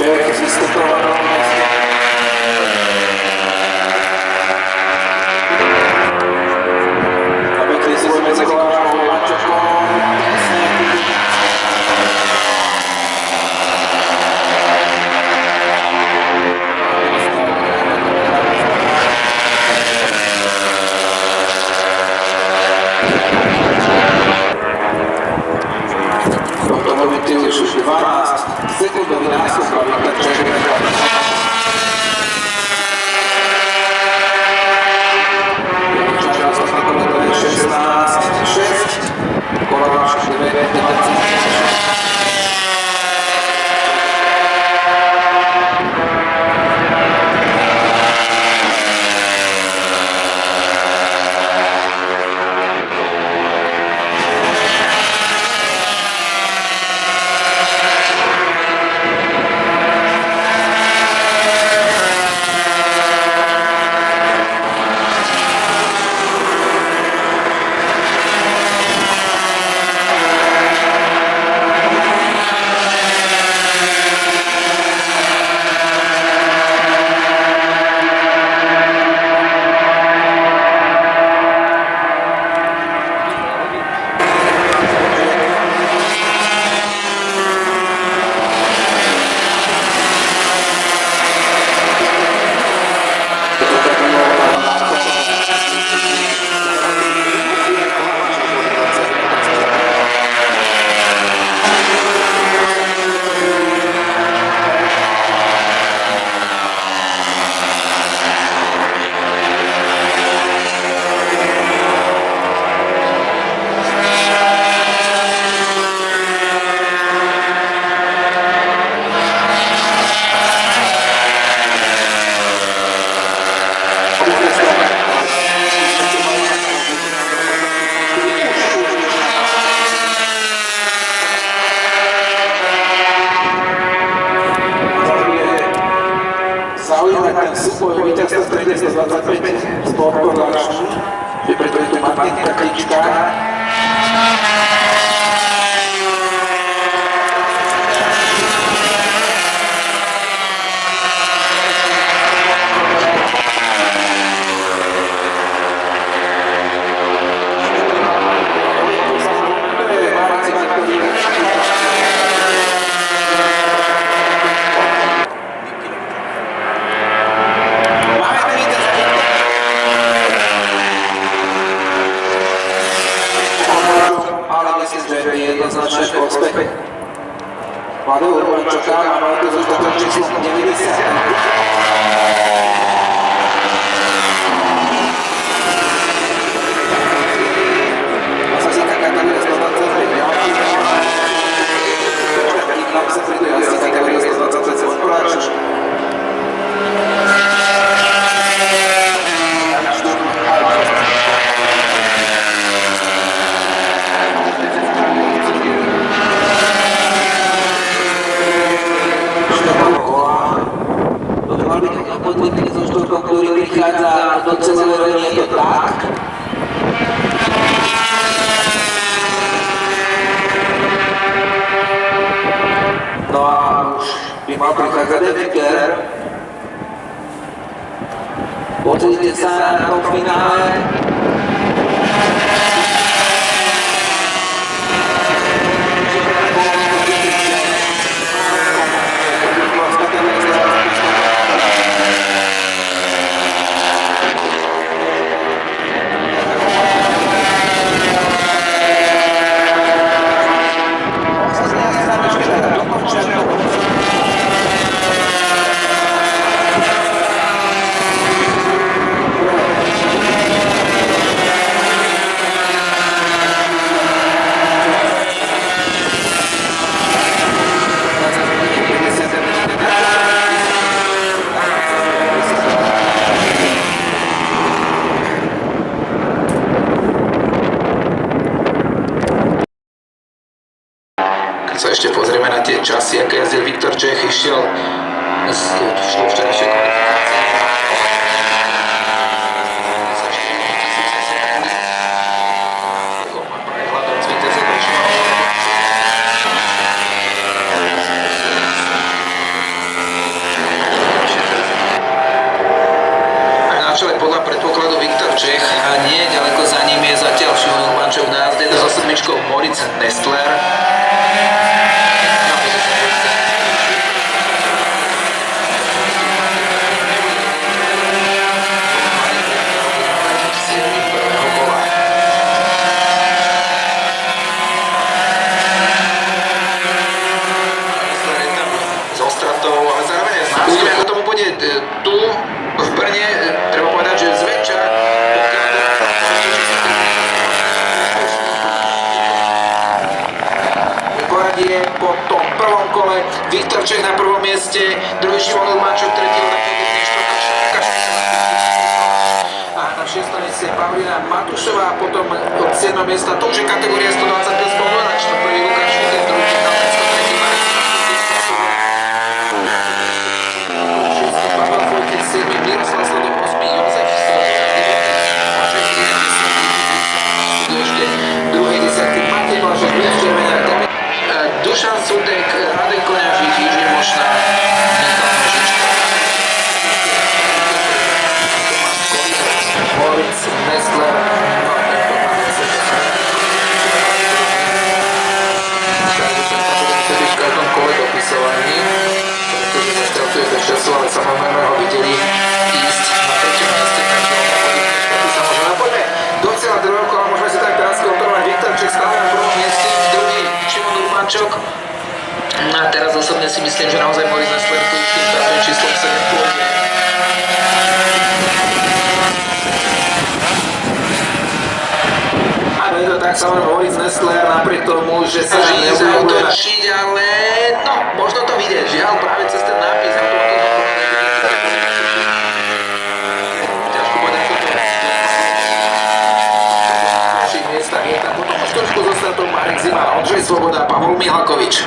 Čech vystupoval aby kryzuje medzi Koláčom a Mačekom. V tomto momente už 12 sekundový nástup a Viktor Čech. Zaujímať ten súboj víťazstva 325 z Podkoláčom, že preto je tu Martin Taklička. Jednoznačný prospekt Mladého Urbančoka, máme to zostatok číslo 90. Ktorý prichádza do cezeného, je to tak. No a už by mal prichádzať Deviker. Pozrite sa na tom finále. Sa ešte pozrieme na tie časy, aké jazdil Viktor Čech, išiel z včerajšej kvalifikácie. Prehľadom z víťaza prišiel. kole. Viktor Čech na prvom mieste, druhý Šimon Urbančuk, tretí Oda Podivný, štvrtá a na 6. mieste Paulina Matušová, potom od 7. miesta, to už je kategória 125 spolnovač, to prvý Lukáš Švítek, druhý Kalmecko, tretí Marek Pavel Vojtech, 7. Miroslav Sledov, 8. Jozef druhej desiatky Matej Blažek, Lukáš Červeniak, Dušan Sudek, Radek Koňažík, Jiří Mošna, Michal Nožička, Moritz Nestler, v každom kole dopisovaní, pretože sa štartuje bez času, ale samozrejme ho videli ísť na treťom mieste, takže on podľa štartu sa môže napoďme. Do cieľa druhého kola môžeme si tak teraz kontrolovať Viktor Čech stále na prvom mieste, druhý Šimon Urbančuk. No a teraz osobne si myslím, že naozaj Moritz Nestler tu s tým štartovým číslom 7 pôjde. Áno, je to tak, samozrejme Moritz Nestler napriek tomu, že sa nebude zautočiť, ale no, možno to vidieť, žiaľ, práve cez ten nápis ťažko povedať, čo to je. V našich miestach je tam potom už trošku zostal Marek Zima, Ondřej Svoboda, Pavol Mihalkovič.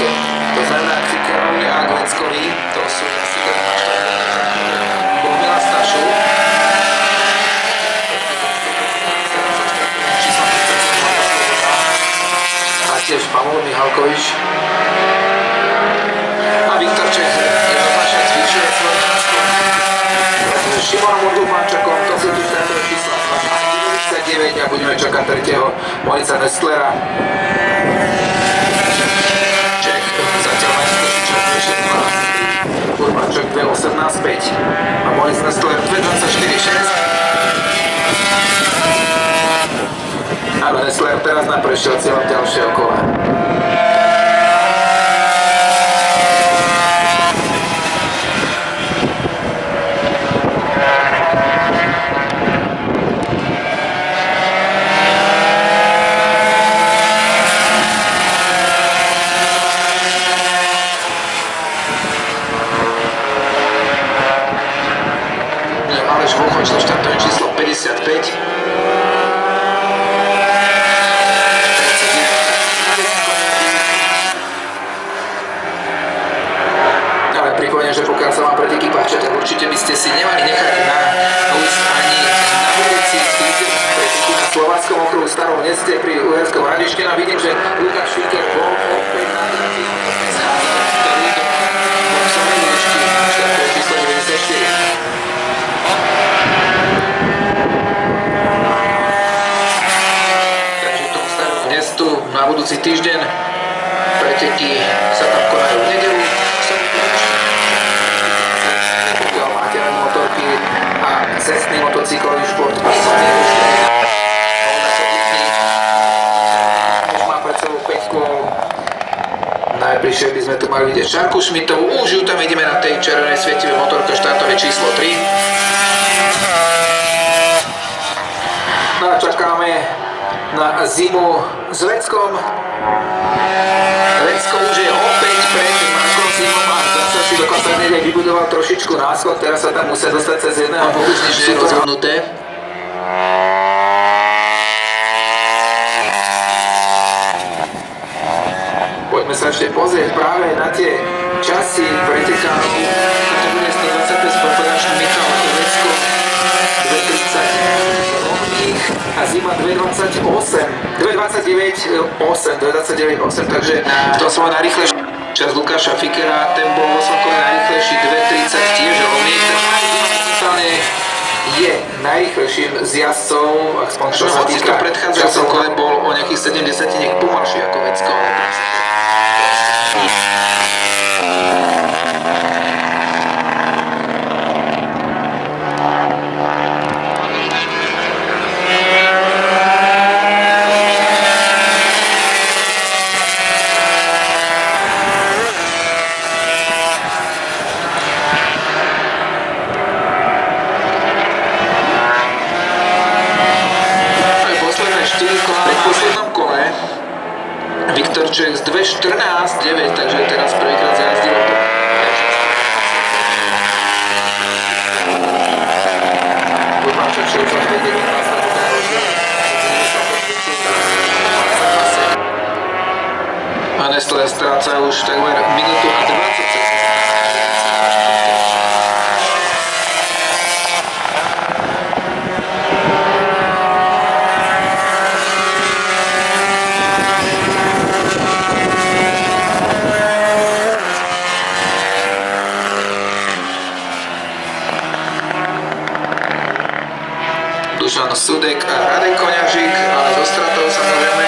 To znamená Krikerovi a Gleckovi, to sú asi tak na Bohumila Stašu. A tiež Pavol Mihalkovič. A Viktor Čech jednoznačne zvyšuje svoj náskok. S Šimonom Urbančukom, to sú tu štartové čísla 99 a budeme čakať tretieho Moritza Nestlera. Urbančuk 2.18.5 a Moritz Nestler 2.24.6. Áno, Nestler teraz nám prešiel cieľom ďalšieho kola. Aleš Vochoč so štartovým číslom 55. Ale pripomeniem, že pokiaľ sa vám preteky páčia, tak určite by ste si nemali nechať na úst ani na budúci týždeň preteky na Slováckom okruhu Starom Meste pri Uherskom Hradišti. A vidím, že Lukáš Švítek bol opäť na trati, ktorý do boxovej liečky štartové číslo 94. Tu na budúci týždeň preteky sa tam konajú v nedeľu. Pokiaľ máte len motorky a cestný motocyklový šport a samý už má pred sebou 5 kôl. Najbližšie by sme tu mali vidieť Šárku Šmitovú, už ju tam vidíme na tej červenej svietivej motorke, štartové číslo 3. No a čakáme na zimu s Veckom. Vecko už je opäť pred Markom Zimom a zase si dokonca hneď vybudoval trošičku náskok, teraz sa tam musia dostať cez jedného pokusne, že je rozhodnuté. Poďme sa ešte pozrieť práve na tie časy pretekárov. To bude 125 popadačný Michal Vecko, 230 Rohník a Zima 2.29.8, takže to som na rýchle Čas Lukáša Fikera, ten bol vo svojom kole najrýchlejší, 2.30 tiež rovný. Momentálne je najrýchlejším z jazdcov, aspoň čo sa týka predchádzajúcom kole bol o nejakých 70 pomalší ako Vecko. Viktor Čech z 2.14.9, takže teraz prvýkrát zajazdil to. Lukáša Čech za 2.19. A Nestlé stráca už takmer minútu a 20 sekúnd. Dušan Sudek a Radek Koňažík, ale zo stratou samozrejme.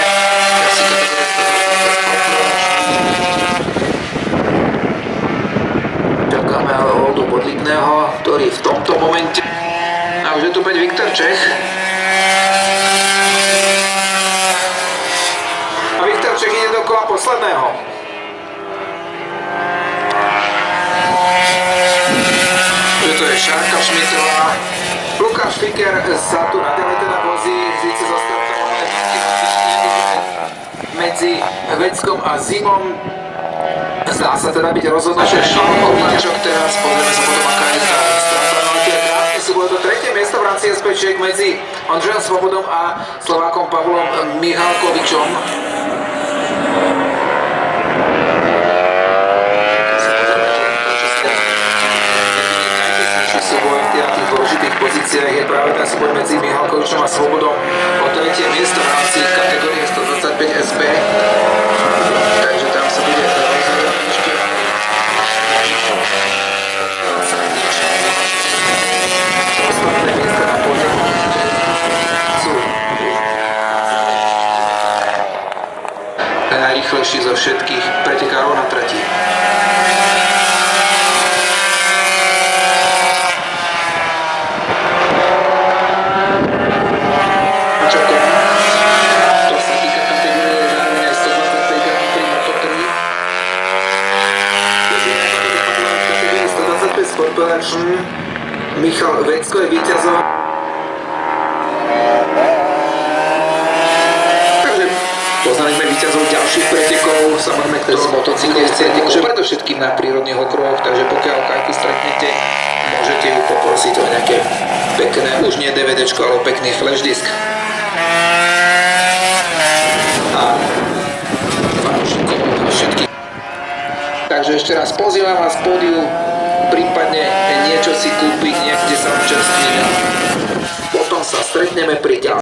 Čakáme ale Oldu Bodlitného, ktorý v tomto momente... A už je tu opäť Viktor Čech. A Viktor Čech ide do kola posledného. To je Šárka Šmitová. Lukáš Fiker sa tu naďalej teda vozí, síce zostal medzi Veckom a Zimom. Zdá sa teda byť rozhodnutie Šalko Víťažok teraz, pozrieme sa potom, aká je tá strata. Krásne sú, bolo to tretie miesto v rámci SPČiek medzi Ondřejom Svobodom a Slovákom Pavlom Mihalkovičom. V pozíciách je práve ten súboj medzi Mihalkovičom a Svobodom o tretie miesto v rámci kategórie 125 SP. Takže tam sa bude rozhodovať ešte. Ostatné miesta na pódiu sú najrýchlejší zo všetkých pretekárov na trati. Michal Vecko je víťazom. Takže poznali sme víťazov ďalších pretekov, samozrejme kto z motocyklových pretekov, predovšetkým na prírodných okruhoch, takže pokiaľ Kajku stretnete, môžete ju poprosiť o nejaké pekné, už nie DVDčko, ale pekný flash disk. A všetky. Takže ešte raz pozývam vás k pódiu, prípadne niečo si kúpiť, niekde sa občerstviť. Potom sa stretneme pri ďalšom.